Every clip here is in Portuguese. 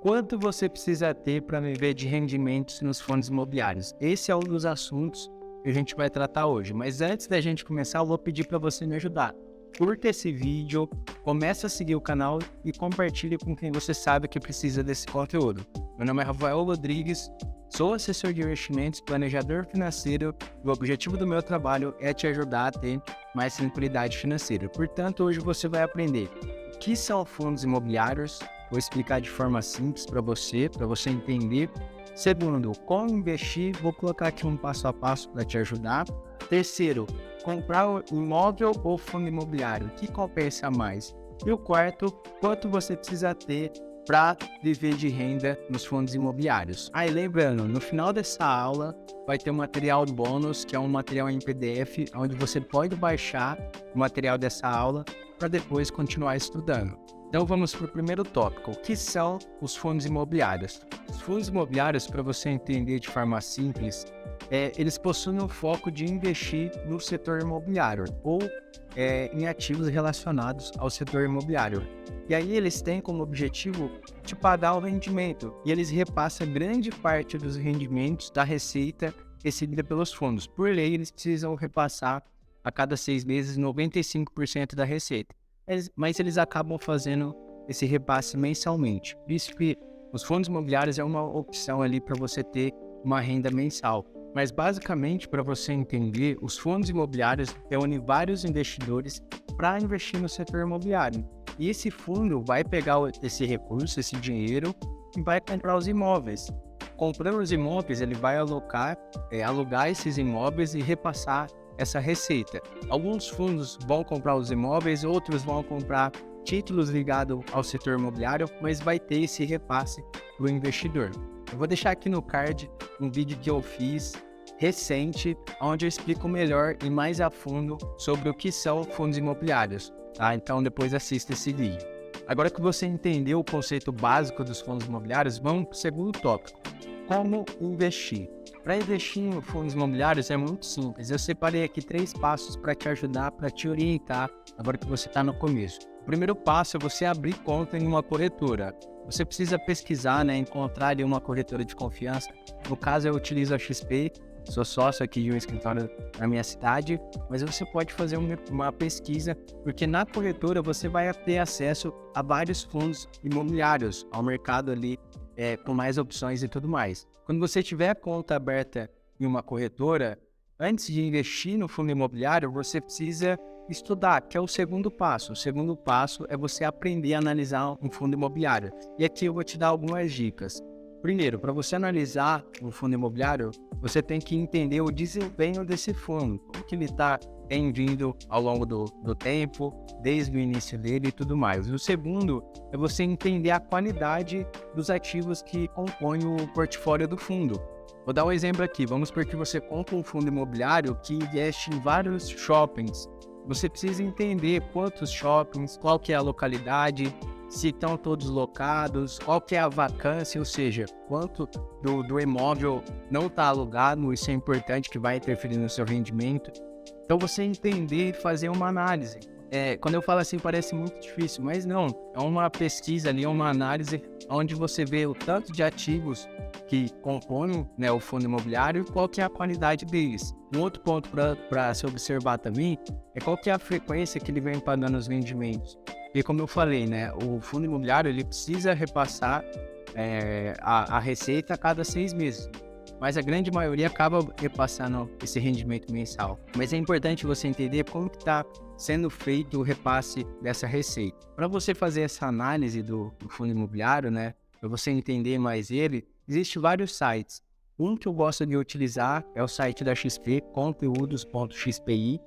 quanto você precisa ter para viver de rendimentos nos fundos imobiliários? Esse é um dos assuntos que a gente vai tratar hoje. Mas antes da gente começar, eu vou pedir para você me ajudar. Curta esse vídeo, comece a seguir o canal e compartilhe com quem você sabe que precisa desse conteúdo. Meu nome é Rafael Rodrigues, sou assessor de investimentos, planejador financeiro e o objetivo do meu trabalho é te ajudar a ter mais tranquilidade financeira. Portanto, hoje você vai aprender o que são fundos imobiliários, vou explicar de forma simples para você entender. Segundo, como investir, vou colocar aqui um passo a passo para te ajudar. Terceiro, comprar um imóvel ou fundo imobiliário, o que compensa mais? E o quarto, quanto você precisa ter para viver de renda nos fundos imobiliários. Aí lembrando, no final dessa aula vai ter um material bônus, que é um material em PDF, onde você pode baixar o material dessa aula para depois continuar estudando. Então vamos para o primeiro tópico, o que são os fundos imobiliários? Os fundos imobiliários, para você entender de forma simples, eles possuem o foco de investir no setor imobiliário ou em ativos relacionados ao setor imobiliário. E aí eles têm como objetivo te pagar o rendimento e eles repassam grande parte dos rendimentos da receita recebida pelos fundos. Por lei, eles precisam repassar a cada 6 meses 95% da receita. Mas eles acabam fazendo esse repasse mensalmente. Por isso que os fundos imobiliários é uma opção ali para você ter uma renda mensal. Mas basicamente, para você entender, os fundos imobiliários reúnem vários investidores para investir no setor imobiliário. E esse fundo vai pegar esse recurso, esse dinheiro, e vai comprar os imóveis. Comprando os imóveis, ele vai alugar esses imóveis e repassar essa receita. Alguns fundos vão comprar os imóveis, outros vão comprar títulos ligados ao setor imobiliário, mas vai ter esse repasse para o investidor. Eu vou deixar aqui no card um vídeo que eu fiz recente, onde eu explico melhor e mais a fundo sobre o que são fundos imobiliários, tá? Então depois assista esse vídeo. Agora que você entendeu o conceito básico dos fundos imobiliários, vamos para o segundo tópico. Como investir? Para investir em fundos imobiliários é muito simples. Eu separei aqui 3 passos para te ajudar, para te orientar, agora que você está no começo. O primeiro passo é você abrir conta em uma corretora. Você precisa pesquisar, encontrar ali uma corretora de confiança. No caso, eu utilizo a XP, sou sócio aqui de um escritório na minha cidade, mas você pode fazer uma pesquisa, porque na corretora você vai ter acesso a vários fundos imobiliários, ao mercado ali, com mais opções e tudo mais. Quando você tiver a conta aberta em uma corretora, antes de investir no fundo imobiliário, você precisa estudar, que é o segundo passo. O segundo passo é você aprender a analisar um fundo imobiliário. E aqui eu vou te dar algumas dicas. Primeiro, para você analisar um fundo imobiliário, você tem que entender o desempenho desse fundo, como que ele está rendindo ao longo do tempo, desde o início dele e tudo mais. O segundo é você entender a qualidade dos ativos que compõem o portfólio do fundo. Vou dar um exemplo aqui. Vamos supor que você compra um fundo imobiliário que investe em vários shoppings. Você precisa entender quantos shoppings, qual que é a localidade, se estão todos locados, qual que é a vacância, ou seja, quanto do imóvel não está alugado, isso é importante, que vai interferir no seu rendimento. Então você entender e fazer uma análise. Quando eu falo assim parece muito difícil, mas não, é uma pesquisa ali, uma análise onde você vê o tanto de ativos que compõem o fundo imobiliário e qual que é a qualidade deles. Um outro ponto para se observar também é qual que é a frequência que ele vem pagando os rendimentos. E como eu falei, o fundo imobiliário ele precisa repassar a receita a cada 6 meses. Mas a grande maioria acaba repassando esse rendimento mensal. Mas é importante você entender como que está sendo feito o repasse dessa receita. Para você fazer essa análise do fundo imobiliário, para você entender mais ele, existem vários sites. Um que eu gosto de utilizar é o site da XP, conteúdos.xpi.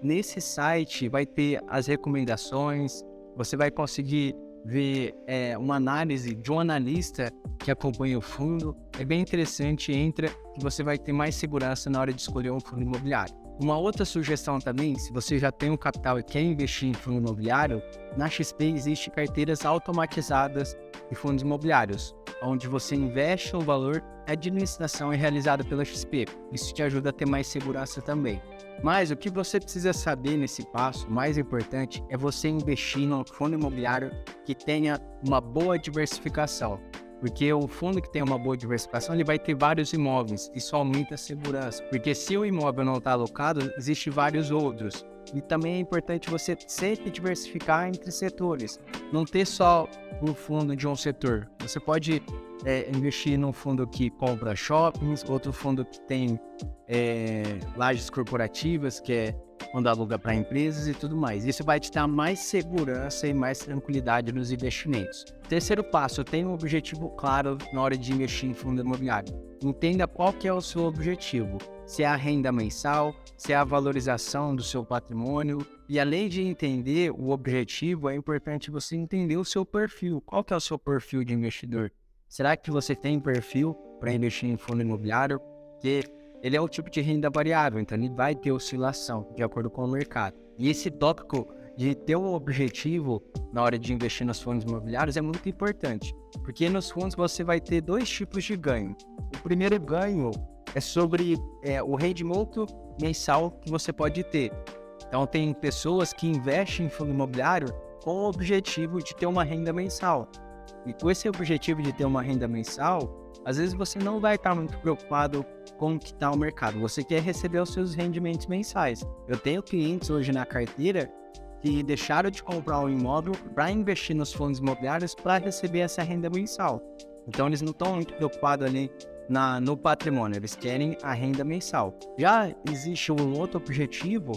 Nesse site vai ter as recomendações, você vai conseguir ver uma análise de um analista que acompanha o fundo. É bem interessante, entra, que você vai ter mais segurança na hora de escolher um fundo imobiliário. Uma outra sugestão também, se você já tem um capital e quer investir em fundo imobiliário, na XP existe carteiras automatizadas de fundos imobiliários, onde você investe o valor, a administração é realizada pela XP. Isso te ajuda a ter mais segurança também. Mas o que você precisa saber nesse passo, mais importante, é você investir num fundo imobiliário que tenha uma boa diversificação. Porque o fundo que tem uma boa diversificação, ele vai ter vários imóveis. Isso aumenta a segurança. Porque se o imóvel não está alocado, existem vários outros. E também é importante você sempre diversificar entre setores. Não ter só um fundo de um setor. Você pode investir num fundo que compra shoppings, outro fundo que tem lajes corporativas, que é quando aluga para empresas e tudo mais. Isso vai te dar mais segurança e mais tranquilidade nos investimentos. Terceiro passo, tenha um objetivo claro na hora de investir em fundo imobiliário. Entenda qual que é o seu objetivo. Se é a renda mensal, se é a valorização do seu patrimônio. E além de entender o objetivo, é importante você entender o seu perfil. Qual que é o seu perfil de investidor? Será que você tem perfil para investir em fundo imobiliário? Porque ele é o tipo de renda variável, então ele vai ter oscilação de acordo com o mercado. E esse tópico de ter um objetivo na hora de investir nos fundos imobiliários é muito importante, porque nos fundos você vai ter dois tipos de ganho. O primeiro ganho é sobre o rendimento mensal que você pode ter. Então tem pessoas que investem em fundo imobiliário com o objetivo de ter uma renda mensal. E com esse objetivo de ter uma renda mensal, às vezes você não vai estar muito preocupado com o que está o mercado. Você quer receber os seus rendimentos mensais. Eu tenho clientes hoje na carteira que deixaram de comprar um imóvel para investir nos fundos imobiliários para receber essa renda mensal. Então eles não estão muito preocupados ali no patrimônio, eles querem a renda mensal. Já existe um outro objetivo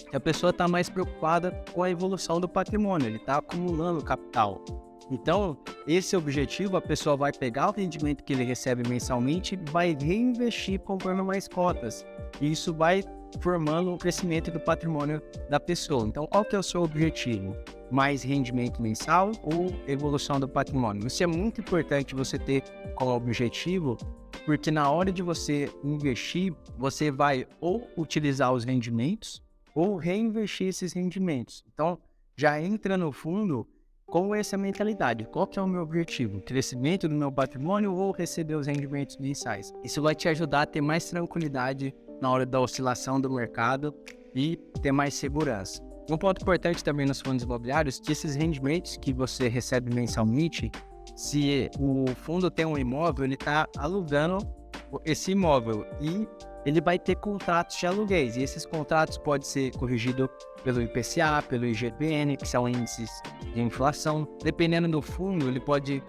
que a pessoa está mais preocupada com a evolução do patrimônio, ele está acumulando capital. Então, esse objetivo, a pessoa vai pegar o rendimento que ele recebe mensalmente e vai reinvestir comprando mais cotas. E isso vai formando um crescimento do patrimônio da pessoa. Então, qual que é o seu objetivo? Mais rendimento mensal ou evolução do patrimônio? Isso é muito importante você ter como objetivo, porque na hora de você investir, você vai ou utilizar os rendimentos ou reinvestir esses rendimentos. Então, já entra no fundo com essa mentalidade. Qual que é o meu objetivo? Crescimento do meu patrimônio ou receber os rendimentos mensais? Isso vai te ajudar a ter mais tranquilidade na hora da oscilação do mercado e ter mais segurança. Um ponto importante também nos fundos imobiliários é que esses rendimentos que você recebe mensalmente, se o fundo tem um imóvel, ele está alugando esse imóvel e ele vai ter contratos de aluguéis. E esses contratos podem ser corrigidos pelo IPCA, pelo IGPM, que são índices de inflação. Dependendo do fundo, ele pode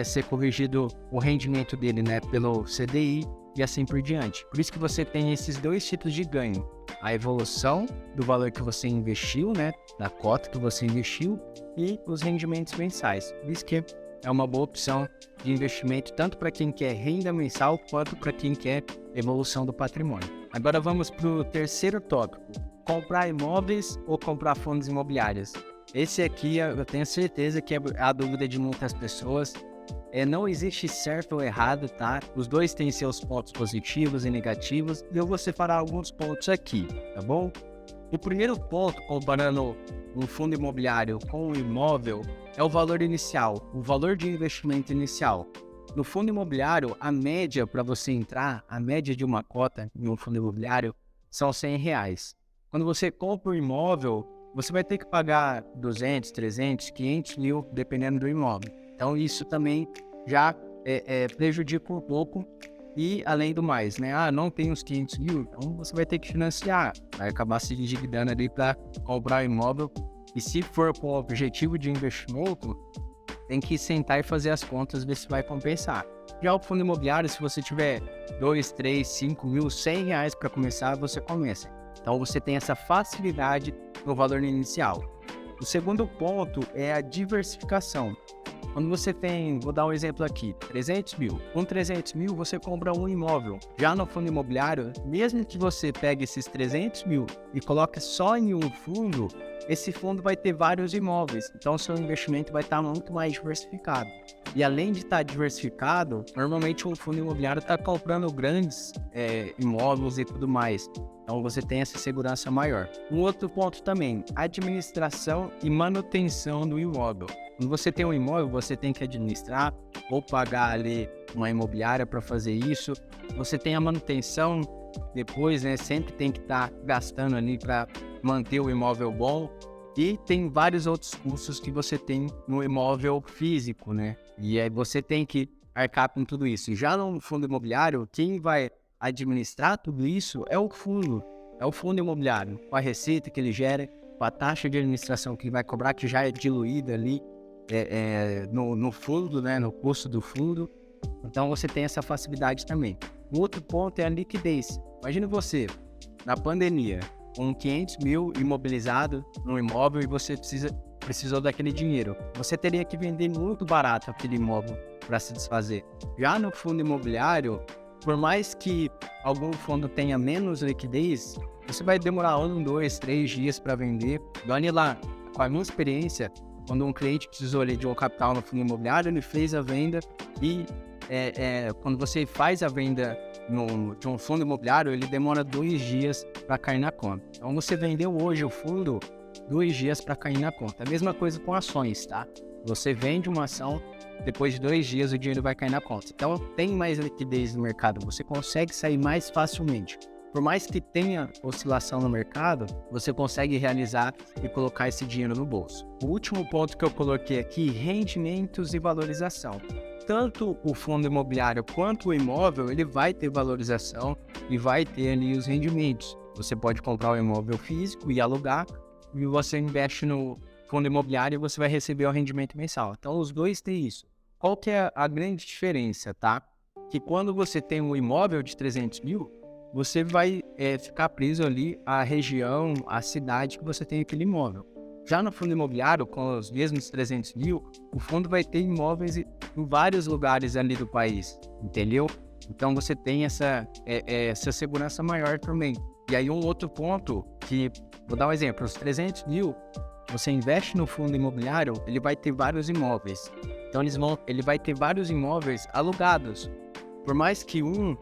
ser corrigido o rendimento dele, né, pelo CDI e assim por diante. Por isso que você tem esses dois tipos de ganho. A evolução do valor que você investiu, né, da cota que você investiu e os rendimentos mensais. Por isso que é uma boa opção de investimento tanto para quem quer renda mensal quanto para quem quer evolução do patrimônio. Agora vamos para o terceiro tópico: comprar imóveis ou comprar fundos imobiliários. Esse aqui eu tenho certeza que é a dúvida de muitas pessoas. Não existe certo ou errado, tá? Os dois têm seus pontos positivos e negativos e eu vou separar alguns pontos aqui, tá bom? O primeiro ponto, comparando um fundo imobiliário com um imóvel, é o valor inicial, o valor de investimento inicial. No fundo imobiliário, a média para você entrar, a média de uma cota em um fundo imobiliário são R$100. Quando você compra um imóvel, você vai ter que pagar 200, 300, 500 mil, dependendo do imóvel. Então isso também já prejudica um pouco. E além do mais, né? Não tem os 500 mil, então você vai ter que financiar, vai acabar se endividando ali para comprar o imóvel. E se for com o objetivo de investimento, tem que sentar e fazer as contas, ver se vai compensar. Já o fundo imobiliário, se você tiver 2, 3, 5 mil, R$100 para começar, você começa. Então você tem essa facilidade no valor inicial. O segundo ponto é a diversificação. Quando você tem, vou dar um exemplo aqui, 300 mil. Com 300 mil você compra um imóvel. Já no fundo imobiliário, mesmo que você pegue esses 300 mil e coloque só em um fundo, esse fundo vai ter vários imóveis. Então seu investimento vai estar muito mais diversificado. E além de estar diversificado, normalmente um fundo imobiliário está comprando grandes imóveis e tudo mais. Então você tem essa segurança maior. Um outro ponto também, administração e manutenção do imóvel. Quando você tem um imóvel, você tem que administrar ou pagar ali uma imobiliária para fazer isso. Você tem a manutenção depois, né? Sempre tem que estar gastando ali para manter o imóvel bom. E tem vários outros custos que você tem no imóvel físico, né? E aí você tem que arcar com tudo isso. Já no fundo imobiliário, quem vai administrar tudo isso é o fundo imobiliário, com a receita que ele gera, com a taxa de administração que ele vai cobrar, que já é diluída ali no fundo, né, no custo do fundo. Então você tem essa facilidade também. O outro ponto é a liquidez. Imagina você, na pandemia, com 500 mil imobilizado no imóvel e você precisou daquele dinheiro. Você teria que vender muito barato aquele imóvel para se desfazer. Já no fundo imobiliário, por mais que algum fundo tenha menos liquidez, você vai demorar 1, 2, 3 dias para vender. Olha lá, com a minha experiência, quando um cliente precisou ali de um capital no fundo imobiliário, ele fez a venda e quando você faz a venda de um fundo imobiliário, ele demora 2 dias para cair na conta. Então você vendeu hoje o fundo, 2 dias para cair na conta. A mesma coisa com ações, tá? Você vende uma ação, depois de 2 dias o dinheiro vai cair na conta. Então tem mais liquidez no mercado, você consegue sair mais facilmente. Por mais que tenha oscilação no mercado, você consegue realizar e colocar esse dinheiro no bolso. O último ponto que eu coloquei aqui, rendimentos e valorização. Tanto o fundo imobiliário quanto o imóvel, ele vai ter valorização e vai ter ali os rendimentos. Você pode comprar o imóvel físico e alugar, e você investe no fundo imobiliário e você vai receber o rendimento mensal. Então os dois têm isso. Qual que é a grande diferença, tá? Que quando você tem um imóvel de 300 mil, você vai ficar preso ali à região, à cidade que você tem aquele imóvel. Já no fundo imobiliário, com os mesmos 300 mil, o fundo vai ter imóveis em vários lugares ali do país, entendeu? Então você tem essa segurança maior também. E aí um outro ponto que, vou dar um exemplo, os 300 mil, você investe no fundo imobiliário, ele vai ter vários imóveis. Então ele vai ter vários imóveis alugados. Por mais que um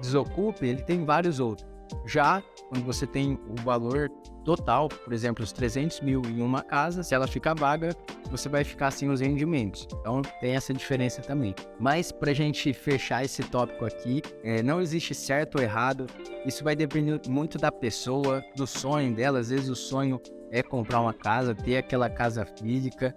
desocupe, ele tem vários outros. Já quando você tem o valor total, por exemplo, os 300 mil em uma casa, se ela ficar vaga, você vai ficar sem os rendimentos. Então tem essa diferença também. Mas para a gente fechar esse tópico aqui, não existe certo ou errado. Isso vai depender muito da pessoa, do sonho dela. Às vezes o sonho é comprar uma casa, ter aquela casa física.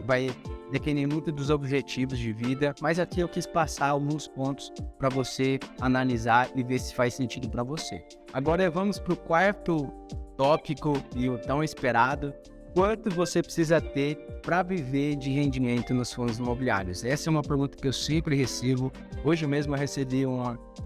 Vai depender muito dos objetivos de vida, mas aqui eu quis passar alguns pontos para você analisar e ver se faz sentido para você. Agora vamos para o quarto tópico e o tão esperado: quanto você precisa ter para viver de rendimento nos fundos imobiliários? Essa é uma pergunta que eu sempre recebo. Hoje mesmo eu recebi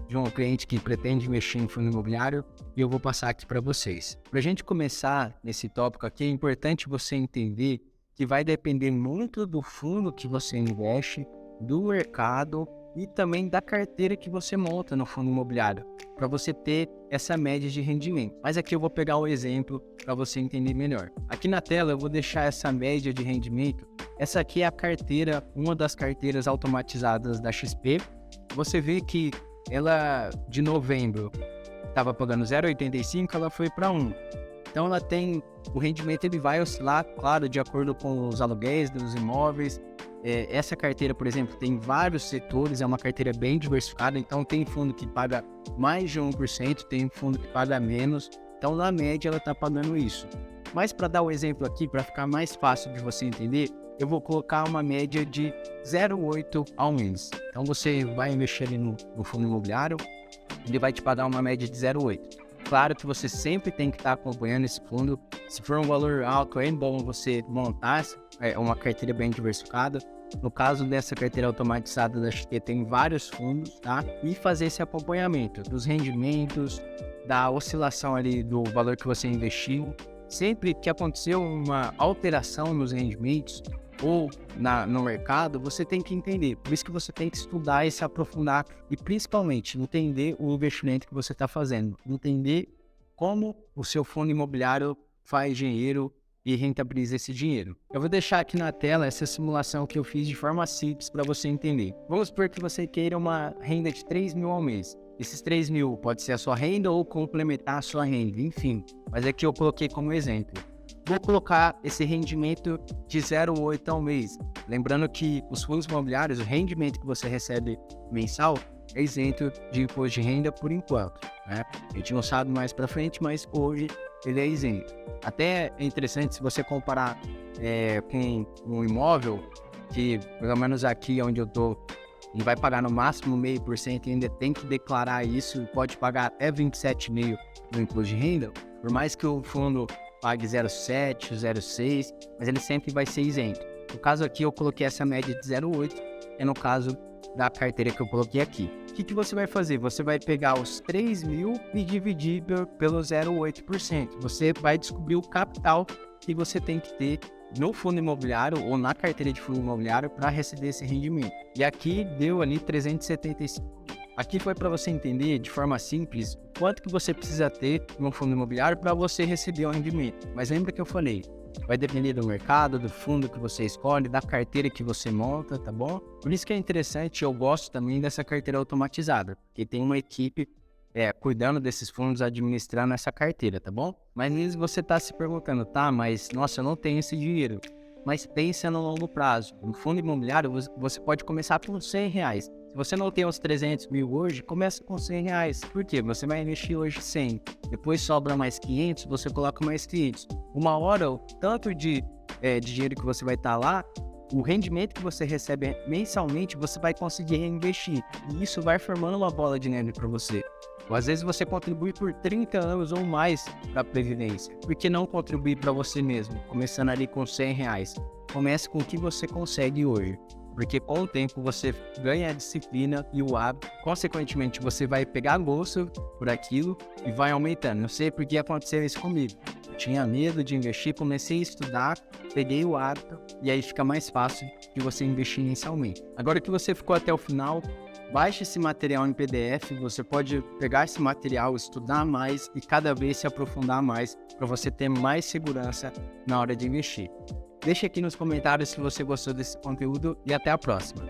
de um cliente que pretende investir em fundo imobiliário e eu vou passar aqui para vocês. Para a gente começar nesse tópico aqui, é importante você entender que vai depender muito do fundo que você investe, do mercado e também da carteira que você monta no fundo imobiliário, para você ter essa média de rendimento. Mas aqui eu vou pegar um exemplo para você entender melhor. Aqui na tela eu vou deixar essa média de rendimento. Essa aqui é a carteira, uma das carteiras automatizadas da XP. Você vê que ela de novembro estava pagando 0,85, ela foi para 1. Então ela tem, o rendimento ele vai oscilar, claro, de acordo com os aluguéis dos imóveis. Essa carteira, por exemplo, tem vários setores, é uma carteira bem diversificada, então tem fundo que paga mais de 1%, tem fundo que paga menos, então na média ela está pagando isso. Mas para dar o exemplo aqui, para ficar mais fácil de você entender, eu vou colocar uma média de 0,8 ao mês. Então você vai investir ali no fundo imobiliário, ele vai te pagar uma média de 0,8. Claro que você sempre tem que estar acompanhando esse fundo. Se for um valor alto, é bom você montar uma carteira bem diversificada. No caso dessa carteira automatizada da XP, tem vários fundos, tá? E fazer esse acompanhamento dos rendimentos, da oscilação ali do valor que você investiu. Sempre que aconteceu uma alteração nos rendimentos ou no mercado, você tem que entender. Por isso que você tem que estudar e se aprofundar e principalmente entender o investimento que você está fazendo. Entender como o seu fundo imobiliário faz dinheiro e rentabiliza esse dinheiro. Eu vou deixar aqui na tela essa simulação que eu fiz de forma simples para você entender. Vamos supor que você queira uma renda de 3 mil ao mês. Esses 3 mil pode ser a sua renda ou complementar a sua renda, enfim. Mas aqui eu coloquei como exemplo. Vou colocar esse rendimento de 0,8 ao mês. Lembrando que os fundos imobiliários, o rendimento que você recebe mensal é isento de imposto de renda por enquanto, né? A gente não sabe mais para frente, mas hoje ele é isento. Até é interessante se você comparar com um imóvel, que pelo menos aqui onde eu estou ele vai pagar no máximo 0,5% e ainda tem que declarar isso, pode pagar até 27,5% no imposto de renda, por mais que o fundo pague 0,7, 0,6, mas ele sempre vai ser isento. No caso aqui, eu coloquei essa média de 0,8, é no caso da carteira que eu coloquei aqui. O que você vai fazer? Você vai pegar os 3 mil e dividir pelo 0,8%. Você vai descobrir o capital que você tem que ter no fundo imobiliário ou na carteira de fundo imobiliário para receber esse rendimento. E aqui deu ali 375. Aqui foi para você entender de forma simples quanto que você precisa ter no fundo imobiliário para você receber o rendimento. Mas lembra que eu falei, vai depender do mercado, do fundo que você escolhe, da carteira que você monta, tá bom? Por isso que é interessante, eu gosto também dessa carteira automatizada, porque tem uma equipe cuidando desses fundos, administrando essa carteira, tá bom? Mas mesmo você tá se perguntando, tá, mas nossa, eu não tenho esse dinheiro. Mas pensa no longo prazo. No fundo imobiliário, você pode começar por R$100. Se você não tem os 300 mil hoje, começa com R$100. Por quê? Você vai investir hoje 100. Depois sobra mais 500, você coloca mais 500. Uma hora, o tanto de dinheiro que você vai estar lá, o rendimento que você recebe mensalmente, você vai conseguir reinvestir. E isso vai formando uma bola de neve para você. Ou às vezes você contribui por 30 anos ou mais para a Previdência. Por que não contribuir para você mesmo? Começando ali com R$100. Comece com o que você consegue hoje. Porque com o tempo você ganha a disciplina e o hábito. Consequentemente, você vai pegar gosto por aquilo e vai aumentando. Não sei por que aconteceu isso comigo. Eu tinha medo de investir, comecei a estudar, peguei o hábito e aí fica mais fácil de você investir inicialmente. Agora que você ficou até o final, baixe esse material em PDF, você pode pegar esse material, estudar mais e cada vez se aprofundar mais para você ter mais segurança na hora de investir. Deixe aqui nos comentários se você gostou desse conteúdo e até a próxima.